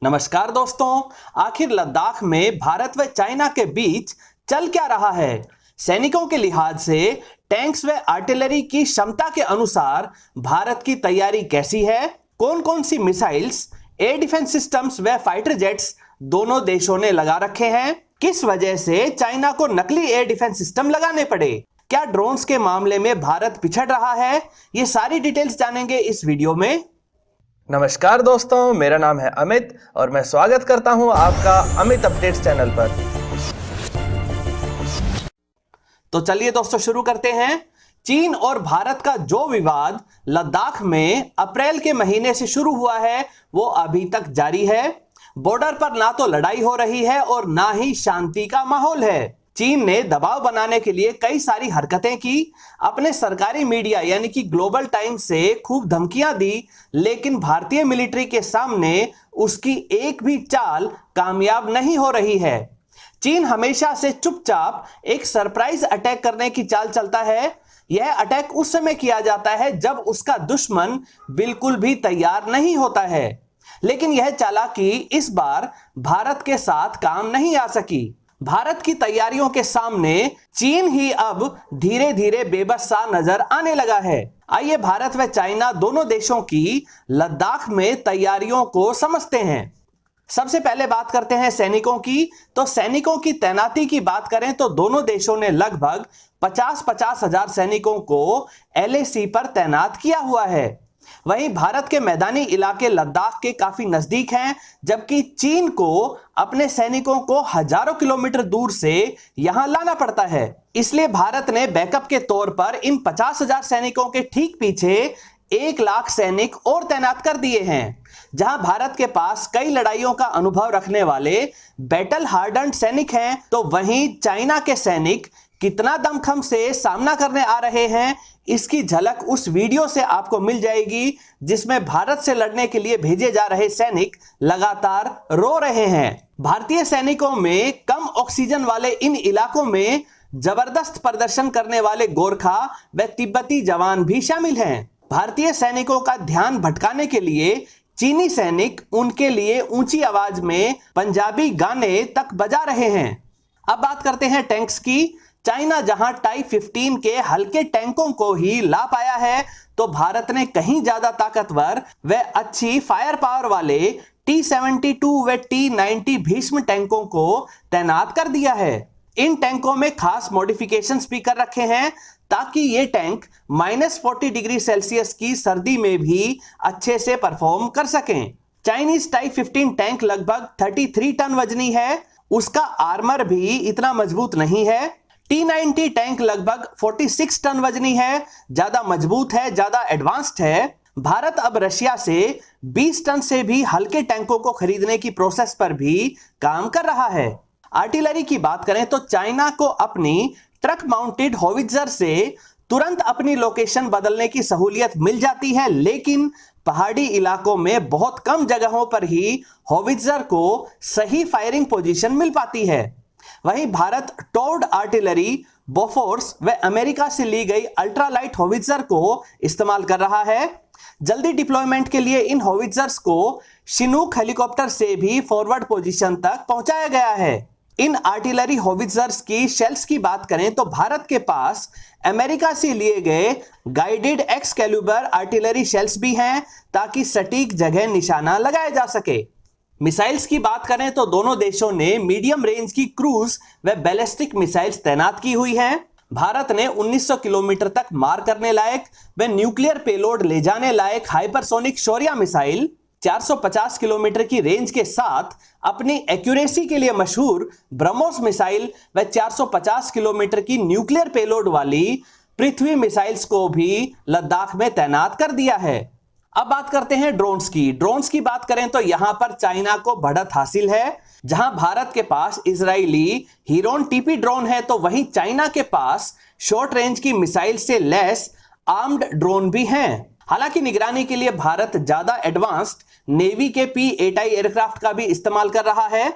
नमस्कार दोस्तों, आखिर लद्दाख में भारत व चाइना के बीच चल क्या रहा है? सैनिकों के लिहाज से टैंक्स व आर्टिलरी की क्षमता के अनुसार भारत की तैयारी कैसी है? कौन कौन सी मिसाइल्स, एयर डिफेंस सिस्टम्स व फाइटर जेट्स दोनों देशों ने लगा रखे हैं? किस वजह से चाइना को नकली एयर डिफेंस सिस्टम लगाने पड़े? क्या ड्रोन्स के मामले में भारत पिछड़ रहा है? ये सारी डिटेल्स जानेंगे इस वीडियो में। नमस्कार दोस्तों, मेरा नाम है अमित और मैं स्वागत करता हूं आपका अमित अपडेट्स चैनल पर। तो चलिए दोस्तों शुरू करते हैं। चीन और भारत का जो विवाद लद्दाख में अप्रैल के महीने से शुरू हुआ है वो अभी तक जारी है। बॉर्डर पर ना तो लड़ाई हो रही है और ना ही शांति का माहौल है। चीन ने दबाव बनाने के लिए कई सारी हरकतें की, अपने सरकारी मीडिया यानी कि ग्लोबल टाइम्स से खूब धमकियां दी, लेकिन भारतीय मिलिट्री के सामने उसकी एक भी चाल कामयाब नहीं हो रही है। चीन हमेशा से चुपचाप एक सरप्राइज अटैक करने की चाल चलता है। यह अटैक उस समय किया जाता है जब उसका दुश्मन बिल्कुल भी तैयार नहीं होता है, लेकिन यह चालाकी इस बार भारत के साथ काम नहीं आ सकी। भारत की तैयारियों के सामने चीन ही अब धीरे धीरे बेबस सा नजर आने लगा है। आइए भारत व चाइना दोनों देशों की लद्दाख में तैयारियों को समझते हैं। सबसे पहले बात करते हैं सैनिकों की। तो सैनिकों की तैनाती की बात करें तो दोनों देशों ने लगभग 50-50 हजार सैनिकों को LAC पर तैनात किया हुआ है। वहीं भारत के मैदानी इलाके लद्दाख के काफी नजदीक हैं, जबकि चीन को अपने सैनिकों को हजारों किलोमीटर दूर से यहां लाना पड़ता है। इसलिए भारत ने बैकअप के तौर पर इन 50,000 सैनिकों के ठीक पीछे 1 लाख सैनिक और तैनात कर दिए हैं। जहां भारत के पास कई लड़ाइयों का अनुभव रखने वाले बैटल हार्डन्ड सैनिक हैं, तो वहीं चाइना के सैनिक कितना दमखम से सामना करने आ रहे हैं, इसकी झलक उस वीडियो से आपको मिल जाएगी जिसमें भारत से लड़ने के लिए भेजे जा रहे सैनिक लगातार रो रहे हैं। भारतीय सैनिकों में कम ऑक्सीजन वाले इन इलाकों में जबरदस्त प्रदर्शन करने वाले गोरखा व तिब्बती जवान भी शामिल हैं। भारतीय सैनिकों का ध्यान भटकाने के लिए चीनी सैनिक उनके लिए ऊंची आवाज में पंजाबी गाने तक बजा रहे हैं। अब बात करते हैं टैंक्स की। चाइना जहां टाइप 15 के हल्के टैंकों को ही ला पाया है, तो भारत ने कहीं ज्यादा ताकतवर व अच्छी फायर पावर वाले T-72 व T-90 भीष्म टैंकों को तैनात कर दिया है। इन टैंकों में खास मॉडिफिकेशंस भी कर रखे हैं ताकि ये टैंक -40 डिग्री सेल्सियस की सर्दी में भी अच्छे से परफॉर्म कर सकें। चाइनीज टाइप 15 टैंक लगभग 33 टन वजनी है, उसका आर्मर भी इतना मजबूत नहीं है। T-90 टैंक लगभग 46 टन वजनी है, ज्यादा मजबूत है, ज्यादा एडवांस्ड है। भारत अब रशिया से 20 टन से भी हल्के टैंकों को खरीदने की प्रोसेस पर भी काम कर रहा है। आर्टिलरी की बात करें तो चाइना को अपनी ट्रक माउंटेड होवित्जर से तुरंत अपनी लोकेशन बदलने की सहूलियत मिल जाती है, लेकिन पहाड़ी इलाकों में बहुत कम जगहों पर ही होवित्जर को सही फायरिंग पोजीशन मिल पाती है। वहीं भारत टोर्ड आर्टिलरी, बोफोर्स व अमेरिका से ली गई अल्ट्रालाइट होवित्जर को इस्तेमाल कर रहा है। जल्दी डिप्लॉयमेंट के लिए इन होवित्जर्स को शिनूक हेलीकॉप्टर से भी फॉरवर्ड पोजीशन तक पहुंचाया गया है। इन आर्टिलरी होवित्जर्स की शेल्स की बात करें तो भारत के पास अमेरिका से लिए गए गाइडेड एक्सकैलिबर आर्टिलरी शेल्स भी हैं ताकि सटीक जगह निशाना लगाया जा सके। मिसाइल्स की बात करें तो दोनों देशों ने मीडियम रेंज की क्रूज व बैलिस्टिक मिसाइल्स तैनात की हुई हैं। भारत ने 1900 किलोमीटर तक मार करने लायक व न्यूक्लियर पेलोड ले जाने लायक हाइपरसोनिक शौर्य मिसाइल, 450 किलोमीटर की रेंज के साथ अपनी एक्यूरेसी के लिए मशहूर ब्रह्मोस मिसाइल व 450 किलोमीटर की न्यूक्लियर पेलोड वाली पृथ्वी मिसाइल्स को भी लद्दाख में तैनात कर दिया है। अब बात करते हैं ड्रोन्स की। ड्रोन्स की बात करें तो यहां पर चाइना को बढ़त हासिल है। जहां भारत के पास इजरायली हीरोन TP ड्रोन है, तो वहीं चाइना के पास शॉर्ट रेंज की मिसाइल से लैस आर्म्ड ड्रोन भी हैं। हालांकि निगरानी के लिए भारत ज्यादा एडवांस्ड नेवी के P-8I एयरक्राफ्ट का भी इस्तेमाल कर रहा है।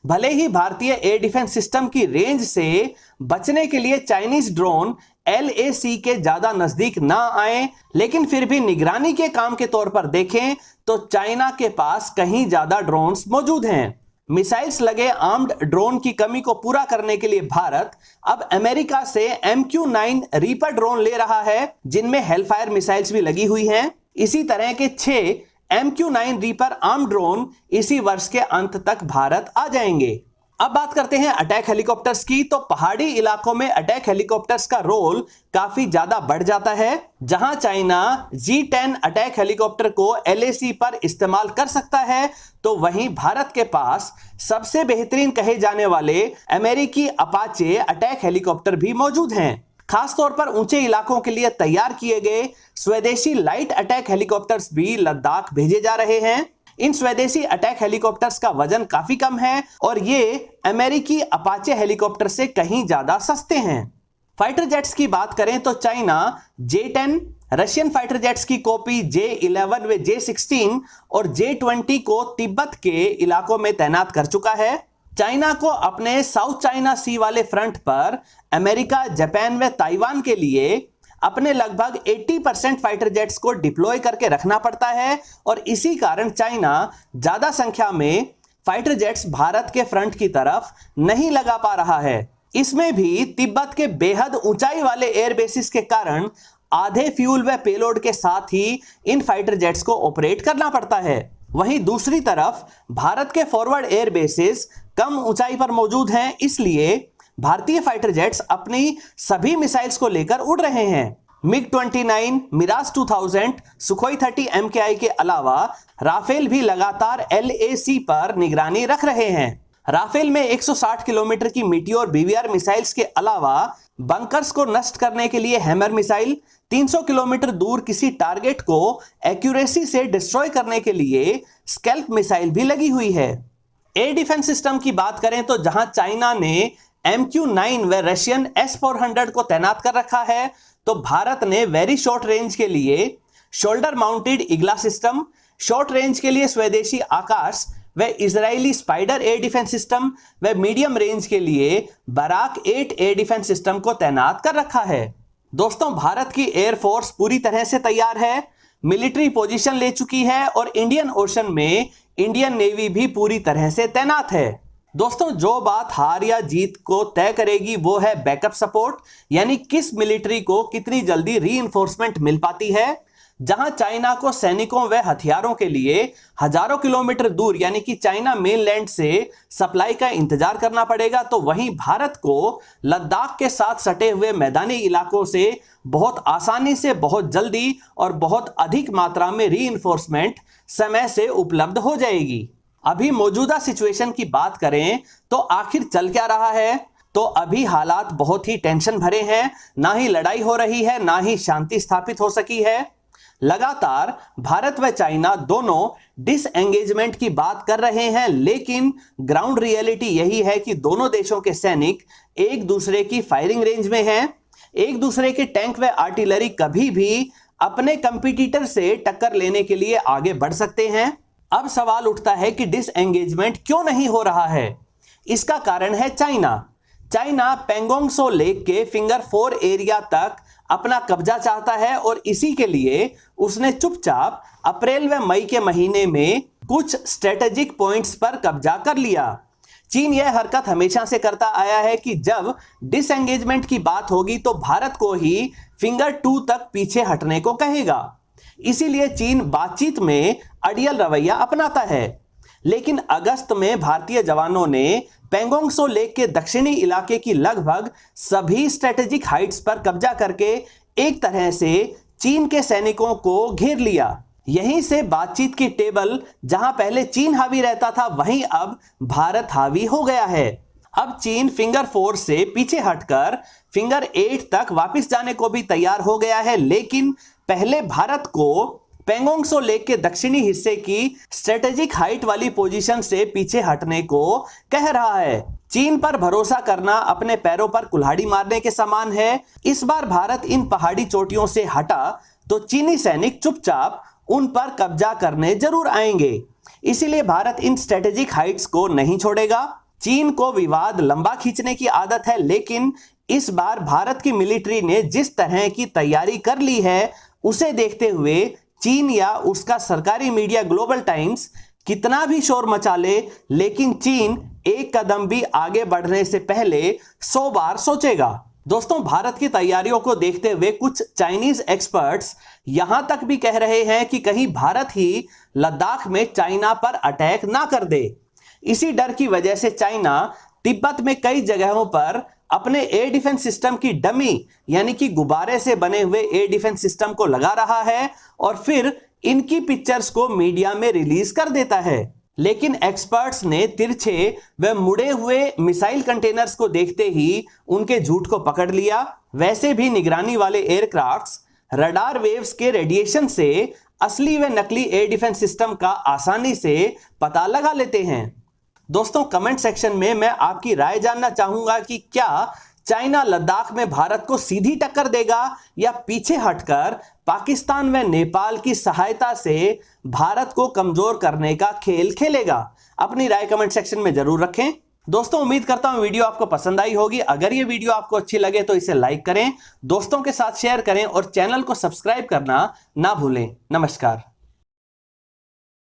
भले ही भारतीय एयर डिफेंस सिस्टम की रेंज से बचने के लिए चाइनीज ड्रोन LAC के ज्यादा नजदीक ना आए, लेकिन फिर भी निगरानी के काम के तौर पर देखें तो चाइना के पास कहीं ज्यादा ड्रोन्स मौजूद हैं। मिसाइल्स लगे आर्म्ड ड्रोन की कमी को पूरा करने के लिए भारत अब अमेरिका से MQ-9 रीपर ड्रोन ले रहा है, जिनमें हेलफायर मिसाइल्स भी लगी हुई हैं। इसी तरह के 6 MQ-9 रीपर आर्म ड्रोन इसी वर्ष के अंत तक भारत आ जाएंगे। अब बात करते हैं अटैक हेलीकॉप्टर्स की। तो पहाड़ी इलाकों में अटैक हेलीकॉप्टर्स का रोल काफी ज्यादा बढ़ जाता है। जहां चाइना G10 अटैक हेलीकॉप्टर को LAC पर इस्तेमाल कर सकता है, तो वहीं भारत के पास सबसे बेहतरीन कहे जाने वाले अमेरिकी अपाचे अटैक हेलीकॉप्टर भी मौजूद हैं। खासतौर पर ऊंचे इलाकों के लिए तैयार किए गए स्वदेशी लाइट अटैक हेलीकॉप्टर्स भी लद्दाख भेजे जा रहे हैं। इन स्वदेशी अटैक हेलीकॉप्टर्स का वजन काफी कम है और ये अमेरिकी अपाचे हेलीकॉप्टर से कहीं ज्यादा सस्ते हैं। फाइटर जेट्स की बात करें तो China J10, Russian fighter jets की कॉपी J11 व J16 और J20 को तिब्बत के इलाकों में तैनात कर चुका है। चाइना को अपने साउथ चाइना सी वाले फ्रंट पर अमेरिका, जापान व ताइवान के लिए अपने लगभग 80% फाइटर जेट्स को डिप्लॉय करके रखना पड़ता है और इसी कारण चाइना ज्यादा संख्या में फाइटर जेट्स भारत के फ्रंट की तरफ नहीं लगा पा रहा है। इसमें भी तिब्बत के बेहद ऊंचाई वाले एयरबेसिस के कारण आधे फ्यूल व पेलोड के साथ ही इन फाइटर जेट्स को ऑपरेट करना पड़ता है। वहीं दूसरी तरफ भारत के फॉरवर्ड एयरबेसिस कम ऊंचाई पर मौजूद हैं, इसलिए भारतीय फाइटर जेट्स अपनी सभी मिसाइल्स को लेकर उड़ रहे हैं। MiG-29, मिराज 2000, सुखोई 30 MKI के अलावा राफेल भी लगातार LAC पर निगरानी रख रहे हैं। राफेल में 160 किलोमीटर की मीटियोर BVR मिसाइल्स के अलावा बंकर्स को नष्ट करने के लिए हैमर मिसाइल, 300 किलोमीटर दूर किसी टारगेट को एक्यूरेसी से डिस्ट्रॉय करने के लिए स्कैल्प मिसाइल भी लगी हुई है। एयर डिफेंस सिस्टम की बात करें तो जहां चाइना ने MQ-9 व रशियन S-400 को तैनात कर रखा है, तो भारत ने वेरी शॉर्ट रेंज के लिए shoulder mounted Igla system, short range के लिए स्वदेशी आकाश व Israeli spider air defence system व मीडियम रेंज के लिए बराक 8 एयर डिफेंस सिस्टम को तैनात कर रखा है। दोस्तों, भारत की एयरफोर्स पूरी तरह से तैयार है, मिलिट्री पोजीशन ले चुकी है और इंडियन ओशन में इंडियन नेवी भी पूरी तरह से तैनात है। दोस्तों, जो बात हार या जीत को तय करेगी वो है बैकअप सपोर्ट, यानी किस मिलिट्री को कितनी जल्दी रीइंफोर्समेंट मिल पाती है। जहां चाइना को सैनिकों व हथियारों के लिए हजारों किलोमीटर दूर यानी कि चाइना मेनलैंड से सप्लाई का इंतजार करना पड़ेगा, तो वहीं भारत को लद्दाख के साथ सटे हुए मैदानी इलाकों से बहुत आसानी से, बहुत जल्दी और बहुत अधिक मात्रा में रीइंफोर्समेंट समय से उपलब्ध हो जाएगी। अभी मौजूदा सिचुएशन की बात करें तो आखिर चल क्या रहा है, तो अभी हालात बहुत ही टेंशन भरे हैं। ना ही लड़ाई हो रही है, ना ही शांति स्थापित हो सकी है। लगातार भारत व चाइना दोनों डिसएंगेजमेंट की बात कर रहे हैं, लेकिन ग्राउंड रियलिटी यही है कि दोनों देशों के सैनिक एक दूसरे की फायरिंग रेंज में हैं। एक दूसरे के टैंक व आर्टिलरी कभी भी अपने कंपटीटर से टक्कर लेने के लिए आगे बढ़ सकते हैं। अब सवाल उठता है कि डिसएंगेजमेंट क्यों नहीं हो रहा है। इसका कारण है चाइना पेंगोंग त्सो लेक के फिंगर 4 एरिया तक अपना कब्जा चाहता है और इसी के लिए उसने चुपचाप अप्रैल व मई के महीने में कुछ स्ट्रेटेजिक पॉइंट्स पर कब्जा कर लिया। चीन यह हरकत हमेशा से करता आया है कि जब डिसएंगेजमेंट की बात होगी तो भारत को ही फिंगर 2 तक पीछे हटने को कहेगा। इसीलिए चीन बातचीत में अड़ियल रवैया अपनाता है। लेकिन अगस्त में भारतीय जवानों ने पेंगोंग त्सो लेक के दक्षिणी इलाके की लगभग सभी स्ट्रेटेजिक हाइट्स पर कब्जा करके एक तरह से चीन के सैनिकों को घेर लिया। यहीं से बातचीत की टेबल, जहां पहले चीन हावी रहता था, वहीं अब भारत हावी हो गया है। अब चीन फिंगर 4 से पीछे हटकर फिंगर 8 तक वापस जाने को भी तैयार हो गया है, लेकिन पहले भारत को पेंगोंग त्सो लेक के दक्षिणी हिस्से की स्ट्रेटेजिक हाइट वाली पोजीशन से पीछे हटने को कह रहा है। चीन पर भरोसा करना अपने पैरों पर कुल्हाड़ी मारने के समान है। इस बार भारत इन पहाड़ी चोटियों से हटा तो चीनी सैनिक चुपचाप उन पर कब्जा करने जरूर आएंगे। इसीलिए भारत इन स्ट्रेटेजिक हाइट्स को नहीं छोड़ेगा। चीन को विवाद लंबा खींचने की आदत है, लेकिन इस बार भारत की मिलिट्री ने जिस तरह की तैयारी कर ली है, उसे देखते हुए चीन या उसका सरकारी मीडिया ग्लोबल टाइम्स कितना भी शोर मचा ले, लेकिन चीन एक कदम भी आगे बढ़ने से पहले 100 बार सोचेगा। दोस्तों, भारत की तैयारियों को देखते हुए कुछ चाइनीज एक्सपर्ट्स यहां तक भी कह रहे हैं कि कहीं भारत ही लद्दाख में चाइना पर अटैक ना कर दे। इसी डर की वजह से चाइना तिब्बत में कई जगहों पर अपने एयर डिफेंस सिस्टम की डमी यानी कि गुब्बारे से बने हुए एयर डिफेंस सिस्टम को लगा रहा है और फिर इनकी पिक्चर्स को मीडिया में रिलीज कर देता है। लेकिन एक्सपर्ट्स ने तिरछे व मुड़े हुए मिसाइल कंटेनर्स को देखते ही उनके झूठ को पकड़ लिया। वैसे भी निगरानी वाले एयरक्राफ्ट्स रडार वेव्स के रेडिएशन से असली व नकली एयर डिफेंस सिस्टम का आसानी से पता लगा लेते हैं। दोस्तों, कमेंट सेक्शन में मैं आपकी राय जानना चाहूंगा कि क्या चाइना लद्दाख में भारत को सीधी टक्कर देगा या पीछे हटकर पाकिस्तान व नेपाल की सहायता से भारत को कमजोर करने का खेल खेलेगा? अपनी राय कमेंट सेक्शन में जरूर रखें। दोस्तों, उम्मीद करता हूं वीडियो आपको पसंद आई होगी। अगर ये वीडियो आपको अच्छी लगे तो इसे लाइक करें, दोस्तों के साथ शेयर करें और चैनल को सब्सक्राइब करना ना भूलें। नमस्कार।